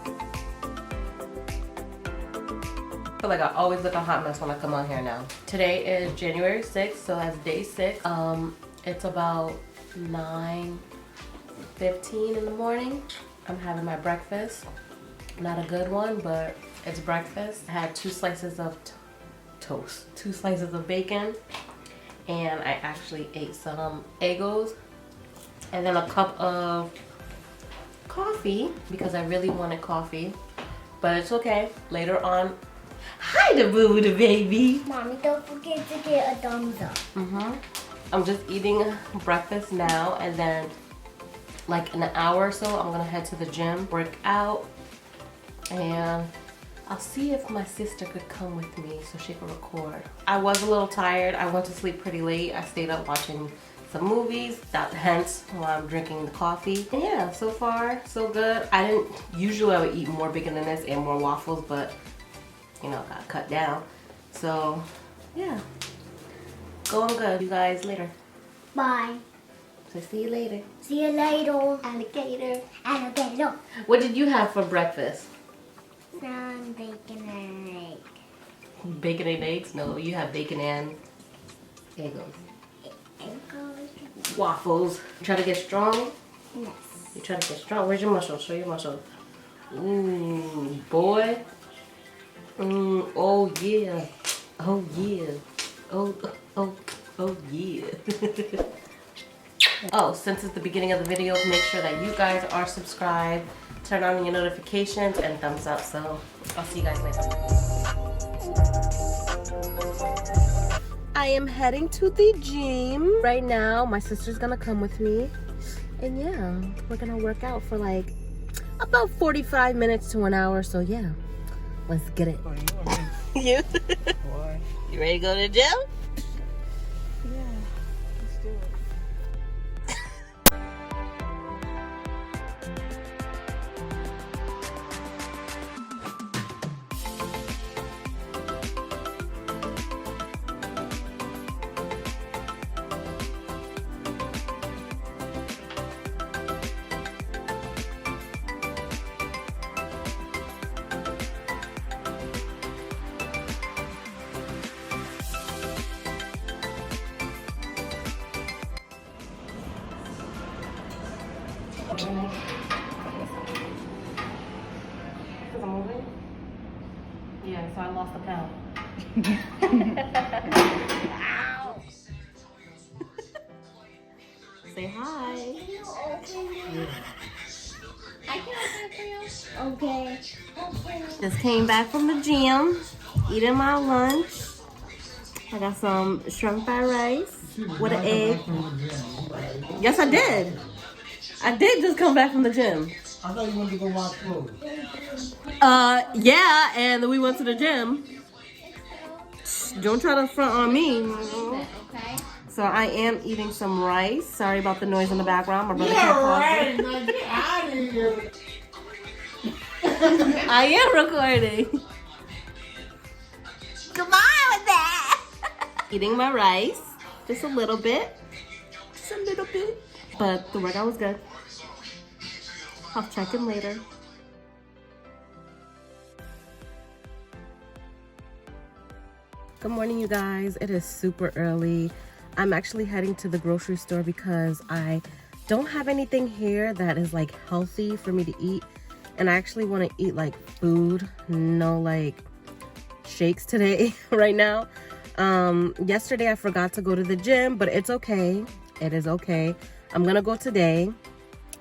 I feel like I always look a hot mess when I come on here now. Today is January 6th, so that's day 6. It's about 9:15 in the morning. I'm having my breakfast. Not a good one, but it's breakfast. I had 2 slices of toast, 2 slices of bacon, and I actually ate some Eggos, and then a cup of coffee because I really wanted coffee, but it's okay. Later on. Hi, the boo the baby. Mommy, don't forget to get a thumbs up. I'm just eating breakfast now, and then like in an hour or so, I'm gonna head to the gym, work out, and I'll see if my sister could come with me so she can record. I was a little tired. I went to sleep pretty late. I stayed up watching some movies, hence why I'm drinking the coffee. And yeah, so far so good. Usually I would eat more bacon than this and more waffles, but you know, got cut down. So yeah, going good. You guys later. Bye. So see you later. See you later. Alligator. Alligator. What did you have for breakfast? Some bacon and egg. Bacon and eggs? No, you have bacon and Eggos. Waffles. You try to get strong? Yes. You try to get strong. Where's your muscles? Show your muscles. Ooh, boy. Oh yeah. Oh yeah. Oh yeah. Oh, since it's the beginning of the video, make sure that you guys are subscribed, turn on your notifications, and thumbs up. So I'll see you guys later. I am heading to the gym right now. My sister's gonna come with me, and yeah, we're gonna work out for like about 45 minutes to an hour. So yeah, let's get it. You? You ready to go to the gym? Yeah, so I lost a pound. Ow. Say hi. I can open it for you. Okay. Just came back from the gym, eating my lunch. I got some shrimp fried rice with an egg. Yes, I did. I did just come back from the gym. I thought you wanted to go watch clothes. Yeah, and we went to the gym. Don't try to front on me. Okay. So I am eating some rice. Sorry about the noise in the background. My brother Yeah, can't pause right. it. Now get out of here. I am recording. Come on with that. Eating my rice. Just a little bit. Just a little bit. But the workout was good. I'll check in later. Good morning, you guys. It is super early. I'm actually heading to the grocery store because I don't have anything here that is like healthy for me to eat. And I actually want to eat like food, no like shakes today right now. Yesterday I forgot to go to the gym, but it's okay. It is okay. I'm gonna go today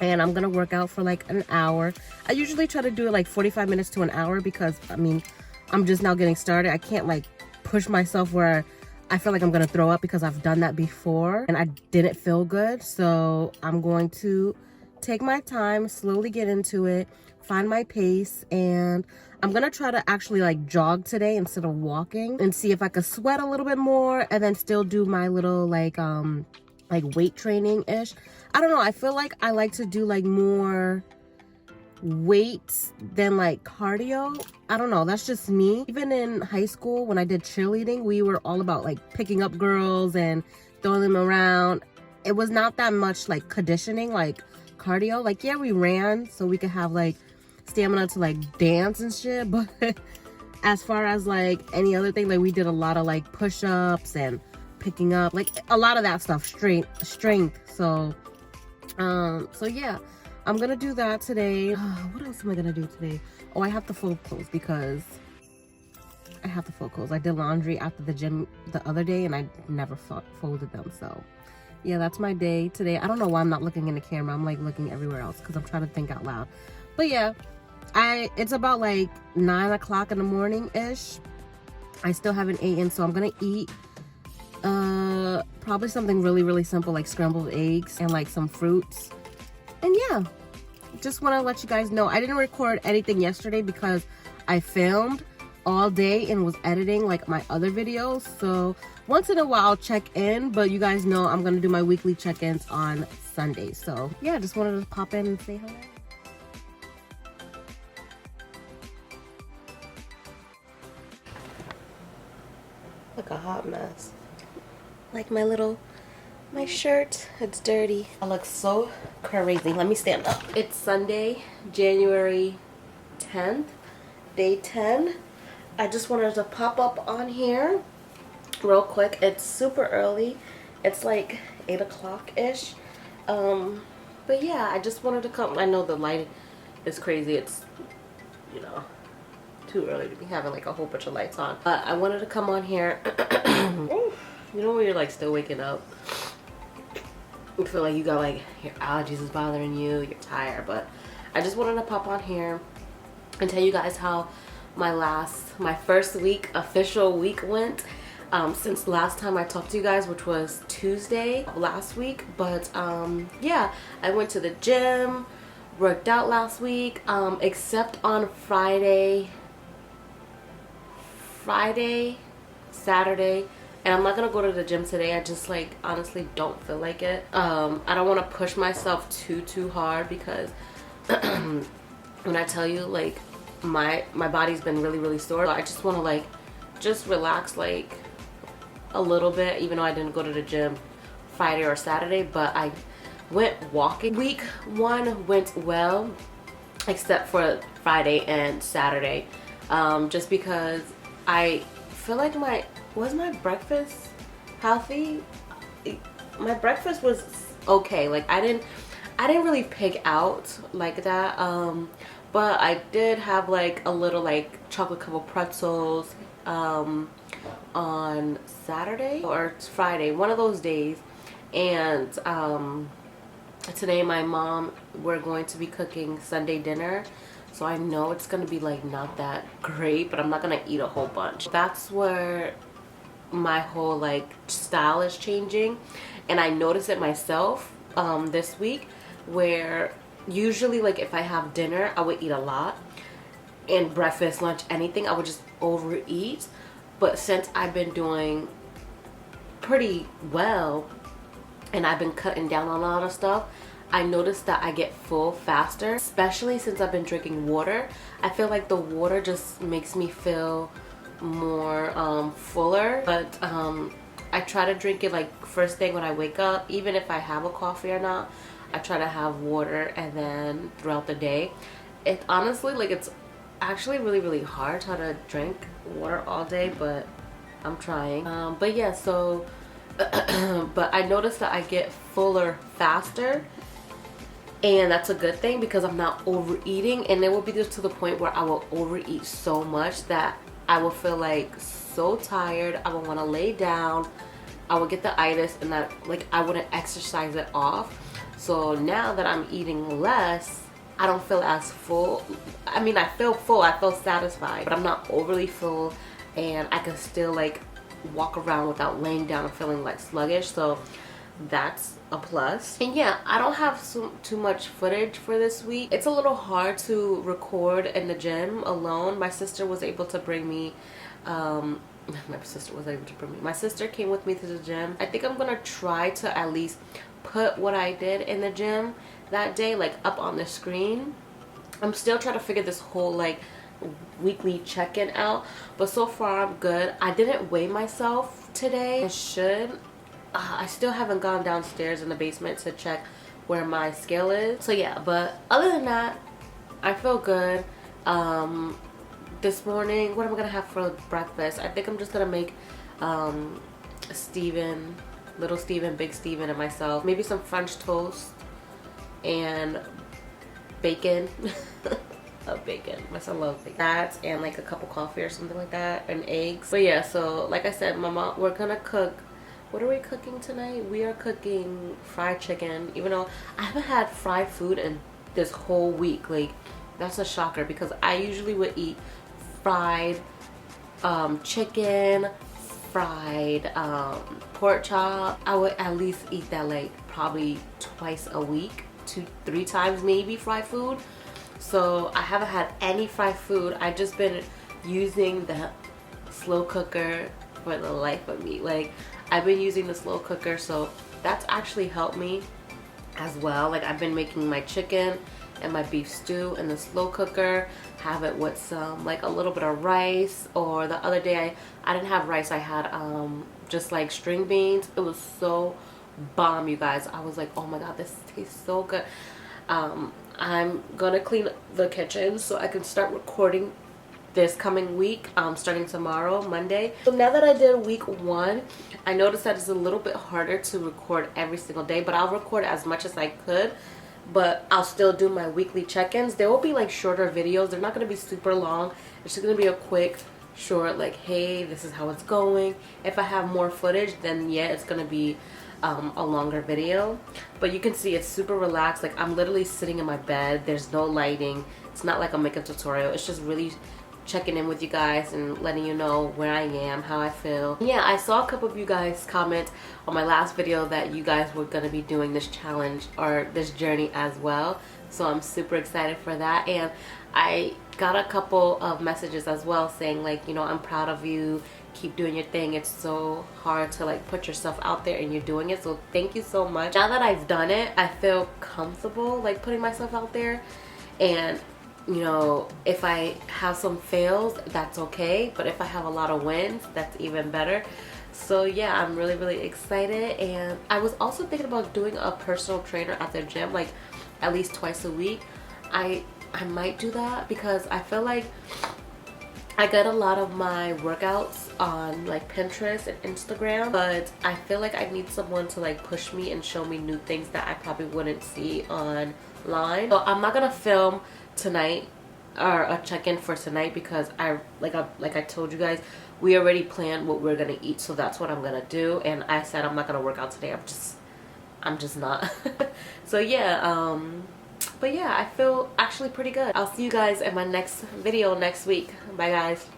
and I'm gonna work out for like an hour. I usually try to do it like 45 minutes to an hour because I mean, I'm just now getting started. I can't like push myself where I feel like I'm gonna throw up because I've done that before and I didn't feel good. So I'm going to take my time, slowly get into it, find my pace, and I'm gonna try to actually like jog today instead of walking and see if I could sweat a little bit more and then still do my little like weight training ish. I don't know, I feel like I like to do like more weights than like cardio. I don't know, that's just me. Even in high school when I did cheerleading, we were all about like picking up girls and throwing them around. It was not that much like conditioning, like cardio. Like yeah, we ran so we could have like stamina to like dance and shit, but as far as like any other thing, like we did a lot of like push-ups and picking up, like a lot of that stuff, strength. So yeah, I'm gonna do that today. What else am I gonna do today? Oh, I have to fold clothes because I have to fold clothes. I did laundry after the gym the other day and I never folded them. So yeah, that's my day today. I don't know why I'm not looking in the camera. I'm like looking everywhere else because I'm trying to think out loud. But yeah, it's about like 9 o'clock in the morning ish. I still haven't eaten, so I'm gonna eat probably something really simple like scrambled eggs and like some fruits. And yeah, just want to let you guys know I didn't record anything yesterday because I filmed all day and was editing like my other videos. So once in a while I'll check in, but you guys know I'm gonna do my weekly check-ins on Sunday. So yeah, just wanted to pop in and say hello. Like a hot mess. Like my shirt, it's dirty. I look so crazy. Let me stand up. It's Sunday, January 10th, day 10. I just wanted to pop up on here real quick. It's super early. It's like 8 o'clock-ish. But yeah, I just wanted to come. I know the light is crazy. It's, you know, too early to be having like a whole bunch of lights on. But I wanted to come on here. You know when you're like still waking up, you feel like you got like your allergies is bothering you, you're tired. But I just wanted to pop on here and tell you guys how my first week, official week went since last time I talked to you guys, which was Tuesday last week. But yeah, I went to the gym, worked out last week, except on Friday, Saturday, and I'm not gonna go to the gym today. I just like honestly don't feel like it. I don't want to push myself too hard because when I tell you like my body's been really sore, so I just want to like just relax like a little bit, even though I didn't go to the gym Friday or Saturday. But I went walking. Week 1 went well except for Friday and Saturday, just because I feel like was my breakfast healthy? My breakfast was okay. Like I didn't really pig out like that, but I did have like a little like chocolate covered pretzels on Saturday or Friday, one of those days. And today my mom, we're going to be cooking Sunday dinner, so I know it's gonna be like not that great, but I'm not gonna eat a whole bunch. That's where my whole like style is changing, and I noticed it myself this week, where usually like if I have dinner I would eat a lot, and breakfast, lunch, anything I would just overeat. But since I've been doing pretty well and I've been cutting down on a lot of stuff, I noticed that I get full faster, especially since I've been drinking water. I feel like the water just makes me feel more fuller. But I try to drink it like first thing when I wake up, even if I have a coffee or not. I try to have water, and then throughout the day, it honestly like it's actually really hard to try to drink water all day, but I'm trying. But yeah, so but I noticed that I get fuller faster, and that's a good thing because I'm not overeating. And it will be just to the point where I will overeat so much that I will feel like so tired, I will want to lay down, I will get the itis, and that like I wouldn't exercise it off. So now that I'm eating less, I don't feel as full. I mean, I feel full, I feel satisfied, but I'm not overly full, and I can still like walk around without laying down and feeling like sluggish. So that's a plus. And yeah, I don't have too much footage for this week. It's a little hard to record in the gym alone. My sister was able to bring me my sister came with me to the gym. I think I'm gonna try to at least put what I did in the gym that day like up on the screen. I'm still trying to figure this whole like weekly check-in out, but so far I'm good. I didn't weigh myself today. I should. I still haven't gone downstairs in the basement to check where my scale is. So yeah, but other than that, I feel good. This morning, what am I gonna have for breakfast? I think I'm just gonna make Steven, little Steven, big Steven, and myself. Maybe some French toast and bacon. Love bacon. My son loves bacon. That and like a cup of coffee or something like that, and eggs. But yeah, so like I said, my mom, we're gonna cook. What are we cooking tonight? We are cooking fried chicken. Even though I haven't had fried food in this whole week, like that's a shocker because I usually would eat fried chicken, fried pork chop. I would at least eat that like probably twice a week, 2-3 times maybe fried food. So I haven't had any fried food. I've just been using the slow cooker for the life of me. Like I've been using the slow cooker, so that's actually helped me as well. Like I've been making my chicken and my beef stew in the slow cooker, have it with some like a little bit of rice, or the other day I didn't have rice, I had just like string beans. It was so bomb, you guys. I was like, oh my god, this tastes so good. I'm gonna clean the kitchen so I can start recording this coming week, starting tomorrow, Monday. So now that I did week 1, I noticed that it's a little bit harder to record every single day, but I'll record as much as I could. But I'll still do my weekly check-ins. There will be like shorter videos. They're not going to be super long. It's just going to be a quick, short, like, hey, this is how it's going. If I have more footage, then yeah, it's going to be a longer video. But you can see it's super relaxed. Like I'm literally sitting in my bed. There's no lighting. It's not like a makeup tutorial. It's just really checking in with you guys and letting you know where I am, how I feel. Yeah, I saw a couple of you guys comment on my last video that you guys were gonna be doing this challenge or this journey as well. So I'm super excited for that. And I got a couple of messages as well saying like, you know, I'm proud of you. Keep doing your thing. It's so hard to like put yourself out there and you're doing it. So thank you so much. Now that I've done it, I feel comfortable like putting myself out there. And you know, if I have some fails, that's okay. But if I have a lot of wins, that's even better. So yeah, I'm really, really excited. And I was also thinking about doing a personal trainer at the gym, like at least twice a week. I might do that because I feel like I get a lot of my workouts on like Pinterest and Instagram, but I feel like I need someone to like push me and show me new things that I probably wouldn't see online. So I'm not gonna film tonight or a check-in for tonight because I told you guys, we already planned what we're gonna eat, so that's what I'm gonna do. And I said I'm not gonna work out today. I'm just not. So yeah, but yeah, I feel actually pretty good. I'll see you guys in my next video next week. Bye guys.